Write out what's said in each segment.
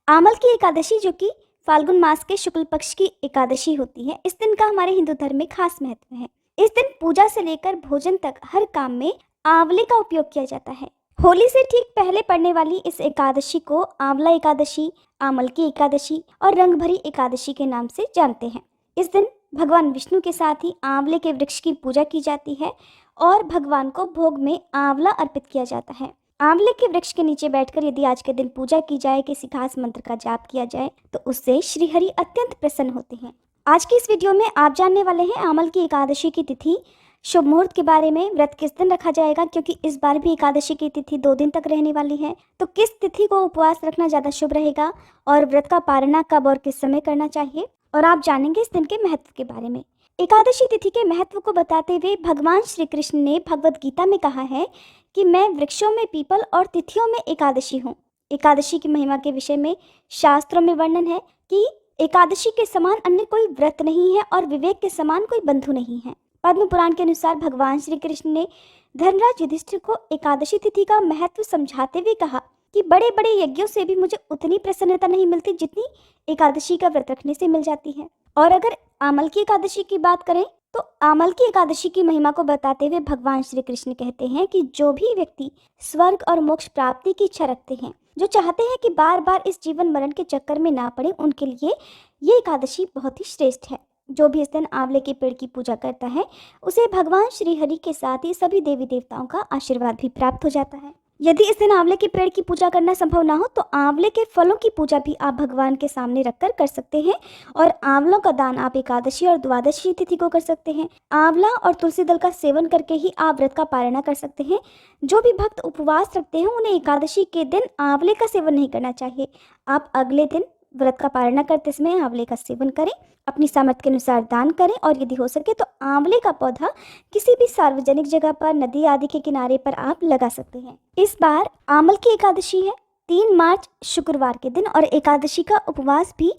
आमल की एकादशी जो कि फाल्गुन मास के शुक्ल पक्ष की एकादशी होती है, इस दिन का हमारे हिंदू धर्म में खास महत्व है। इस दिन पूजा से लेकर भोजन तक हर काम में आंवले का उपयोग किया जाता है। होली से ठीक पहले पड़ने वाली इस एकादशी को आंवला एकादशी, आमल की एकादशी और रंग भरी एकादशी के नाम से जानते हैं। इस दिन भगवान विष्णु के साथ ही आंवले के वृक्ष की पूजा की जाती है और भगवान को भोग में आंवला अर्पित किया जाता है। आंवले के वृक्ष के नीचे बैठकर यदि आज के दिन पूजा की जाए, किसी खास मंत्र का जाप किया जाए तो उससे श्रीहरि अत्यंत प्रसन्न होते हैं। आज की इस वीडियो में आप जानने वाले हैं आमल की एकादशी की तिथि, शुभ मुहूर्त के बारे में, व्रत किस दिन रखा जाएगा क्योंकि इस बार भी एकादशी की तिथि 2 दिन तक रहने वाली है, तो किस तिथि को उपवास रखना ज़्यादा शुभ रहेगा और व्रत का पारणा कब और किस समय करना चाहिए, और आप जानेंगे इस दिन के महत्व के बारे में। एकादशी तिथि के महत्व को बताते हुए भगवान श्री कृष्ण ने भगवत गीता में कहा है कि मैं वृक्षों में पीपल और तिथियों में एकादशी हूँ। एकादशी की महिमा के विषय में शास्त्रों में वर्णन है कि एकादशी के समान अन्य कोई व्रत नहीं है और विवेक के समान कोई बंधु नहीं है। पद्म पुराण के अनुसार भगवान श्री कृष्ण ने धर्मराज युधिष्ठिर को एकादशी तिथि का महत्व समझाते हुए कहा कि बड़े बड़े यज्ञों से भी मुझे उतनी प्रसन्नता नहीं मिलती जितनी एकादशी का व्रत रखने से मिल जाती है। और अगर आमल की एकादशी की बात करें तो आमल की एकादशी की महिमा को बताते हुए भगवान श्री कृष्ण कहते हैं कि जो भी व्यक्ति स्वर्ग और मोक्ष प्राप्ति की इच्छा रखते हैं, जो चाहते हैं कि बार बार इस जीवन मरण के चक्कर में ना पड़े, उनके लिए ये एकादशी बहुत ही श्रेष्ठ है। जो भी इस दिन आंवले के पेड़ की पूजा करता है उसे भगवान श्री हरि के साथ ही सभी देवी देवताओं का आशीर्वाद भी प्राप्त हो जाता है। यदि इस दिन आंवले के पेड़ की पूजा करना संभव ना हो तो आंवले के फलों की पूजा भी आप भगवान के सामने रखकर कर सकते हैं, और आंवलों का दान आप एकादशी और द्वादशी तिथि को कर सकते हैं। आंवला और तुलसी दल का सेवन करके ही आप व्रत का पारणा कर सकते हैं। जो भी भक्त उपवास रखते हैं उन्हें एकादशी के दिन आंवले का सेवन नहीं करना चाहिए। आप अगले दिन व्रत का पारणा करते समय आंवले का सेवन करें, अपनी सामर्थ्य के अनुसार दान करें, और यदि हो सके तो आंवले का पौधा किसी भी सार्वजनिक जगह पर, नदी आदि के किनारे पर आप लगा सकते हैं। इस बार आमल की एकादशी है 3 मार्च शुक्रवार के दिन, और एकादशी का उपवास भी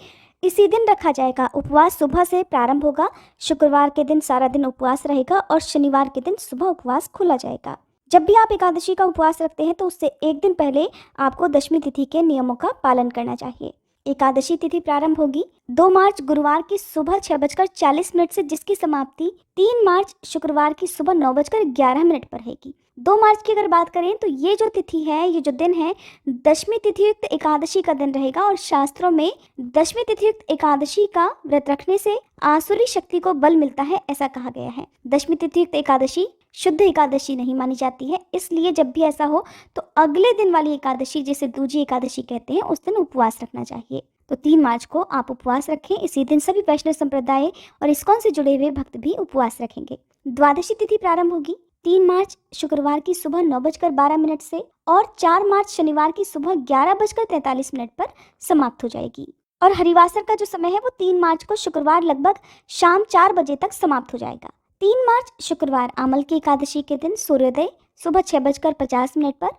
इसी दिन रखा जाएगा। उपवास सुबह से प्रारंभ होगा, शुक्रवार के दिन सारा दिन उपवास रहेगा और शनिवार के दिन सुबह उपवास खोला जाएगा। जब भी आप एकादशी का उपवास रखते हैं तो उससे एक दिन पहले आपको दशमी तिथि के नियमों का पालन करना चाहिए। एकादशी तिथि प्रारंभ होगी 2 मार्च गुरुवार की सुबह 6:40 से, जिसकी समाप्ति 3 मार्च शुक्रवार की सुबह 9:11 पर रहेगी। 2 मार्च की अगर बात करें तो ये जो तिथि है, ये जो दिन है, दशमी तिथि युक्त एकादशी का दिन रहेगा, और शास्त्रों में दशमी तिथि युक्त एकादशी का व्रत रखने से आसुरी शक्ति को बल मिलता है, ऐसा कहा गया है। दशमी तिथि युक्त एकादशी शुद्ध एकादशी नहीं मानी जाती है, इसलिए जब भी ऐसा हो तो अगले दिन वाली एकादशी, जिसे दूजी एकादशी कहते हैं, उस दिन उपवास रखना चाहिए। तो 3 मार्च को आप उपवास रखें। इसी दिन सभी वैष्णव संप्रदाय और इस्कॉन से जुड़े हुए भक्त भी उपवास रखेंगे। द्वादशी तिथि प्रारंभ होगी 3 मार्च शुक्रवार की सुबह 9:12 से, और 4 मार्च शनिवार की सुबह 11:43 पर समाप्त हो जाएगी। और हरिवासर का जो समय है वो 3 मार्च को शुक्रवार लगभग शाम 4 बजे तक समाप्त हो जाएगा। 3 मार्च शुक्रवार आमल की एकादशी के दिन सूर्योदय सुबह 6:50 पर,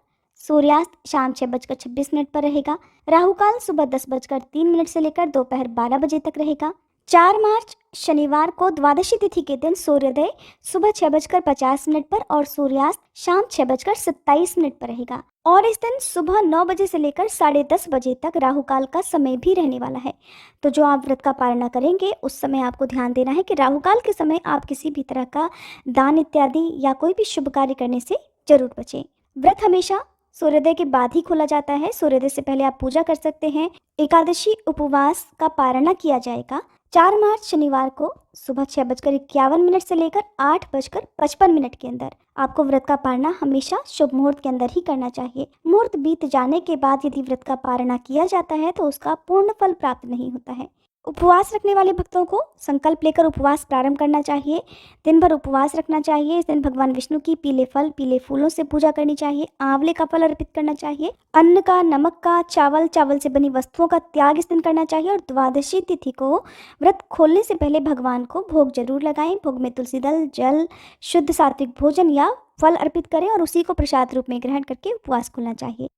सूर्यास्त शाम 6:26 पर रहेगा। राहु काल सुबह 10:03 से लेकर दोपहर 12 बजे तक रहेगा। 4 मार्च शनिवार को द्वादशी तिथि के दिन सूर्योदय सुबह 6:50 पर और सूर्यास्त शाम 6:27 पर रहेगा। और इस दिन सुबह 9 बजे से लेकर 10:30 बजे तक राहु काल का समय भी रहने वाला है। तो जो आप व्रत का पारणा करेंगे उस समय आपको ध्यान देना है कि राहु काल के समय आप किसी भी तरह का दान इत्यादि या कोई भी शुभ कार्य करने से जरूर बचें। व्रत हमेशा सूर्योदय के बाद ही खोला जाता है। सूर्योदय से पहले आप पूजा कर सकते हैं। एकादशी उपवास का पारणा किया जाएगा 4 मार्च शनिवार को सुबह 6:51 से लेकर 8:55 के अंदर। आपको व्रत का पारणा हमेशा शुभ मुहूर्त के अंदर ही करना चाहिए। मुहूर्त बीत जाने के बाद यदि व्रत का पारणा किया जाता है तो उसका पूर्ण फल प्राप्त नहीं होता है। उपवास रखने वाले भक्तों को संकल्प लेकर उपवास प्रारंभ करना चाहिए। दिन भर उपवास रखना चाहिए। इस दिन भगवान विष्णु की पीले फल, पीले फूलों से पूजा करनी चाहिए। आंवले का फल अर्पित करना चाहिए। अन्न का, नमक का, चावल से बनी वस्तुओं का त्याग इस दिन करना चाहिए। और द्वादशी तिथि को व्रत खोलने से पहले भगवान को भोग जरूर लगाएं। भोग में तुलसी दल, जल, शुद्ध सात्विक भोजन या फल अर्पित करें और उसी को प्रसाद रूप में ग्रहण करके उपवास खोलना चाहिए।